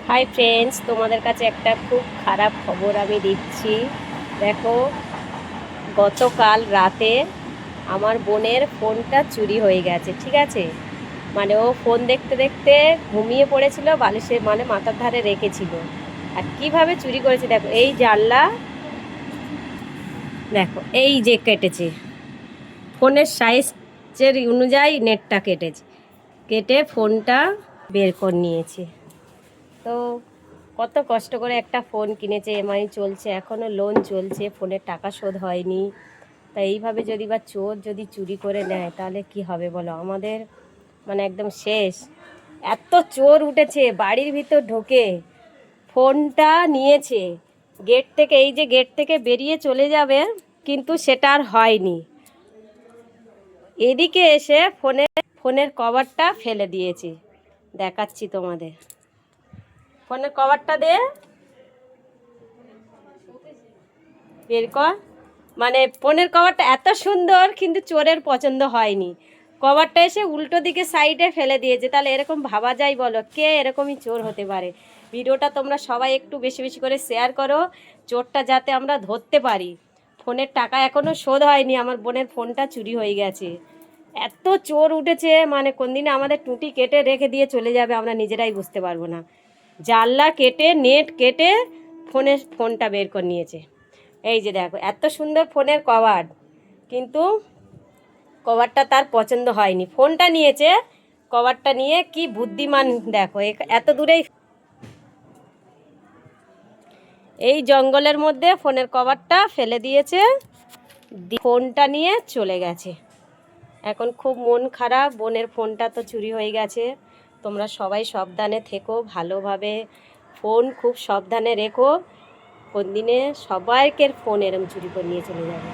Hi friends, তোমাদের কাছে একটা খুব খারাপ খবর আমি দিচ্ছি। দেখো, গতকাল রাতে আমার বোনের ফোনটা চুরি হয়ে গেছে। ঠিক আছে, মানে ও ফোন দেখতে দেখতে ঘুমিয়ে পড়েছিল, বালিশে মানে মাথার ধারে রেখেছিল। আর কিভাবে চুরি করেছে দেখো, এই জানলা, দেখো এই যে কেটেছে, ফোনের সাইজের অনুযায়ী নেটটা কেটেছে, কেটে ফোনটা বের করে নিয়েছে। তো কত কষ্ট করে একটা ফোন কিনেছে, এমআই চলছে, এখনও লোন চলছে, ফোনের টাকা শোধ হয়নি। তা এইভাবে যদি বা চোর যদি চুরি করে নেয় তাহলে কি হবে বলো? আমাদের মানে একদম শেষ। এত চোর উঠেছে বাড়ির ভিতর ঢোকে, ফোনটা নিয়েছে, গেট থেকে, এই যে গেট থেকে বেরিয়ে চলে যাবে, কিন্তু সেটা আর হয়নি। এদিকে এসে ফোনের কভারটা ফেলে দিয়েছে। দেখাচ্ছি তোমাদের, ফোনের কভারটা দে, বের কর। মানে ফোনের কভারটা এত সুন্দর, কিন্তু চোরের পছন্দ হয়নি। কভারটা এসে উল্টো দিকে সাইডে ফেলে দিয়েছে। তাহলে এরকম ভাবা যায় বলো, কে এরকমই চোর হতে পারে? ভিডিওটা তোমরা সবাই একটু বেশি বেশি করে শেয়ার করো, চোরটা যাতে আমরা ধরতে পারি। ফোনের টাকা এখনও শোধ হয়নি, আমার বোনের ফোনটা চুরি হয়ে গেছে। এত চোর উঠেছে, মানে কোন দিনে আমাদের টুটি কেটে রেখে দিয়ে চলে যাবে আমরা নিজেরাই বুঝতে পারবো না। জানলা কেটে, নেট কেটে ফোনটা বের করে নিয়েছে। এই যে দেখো, এত সুন্দর ফোনের কভার, কিন্তু কভারটা তার পছন্দ হয়নি, ফোনটা নিয়েছে। কভারটা নিয়ে কি বুদ্ধিমান দেখো, এত দূরেই এই জঙ্গলের মধ্যে ফোনের কভারটা ফেলে দিয়েছে, ফোনটা নিয়ে চলে গেছে। এখন খুব মন খারাপ, বোনের ফোনটা তো চুরি হয়ে গেছে। তোমরা সবাই সাবধানে থেকো, ভালোভাবে ফোন খুব সাবধানে রেখো। কোন দিনে সবাইকে ফোন এরম চুরি করে নিয়ে চলে যাবে।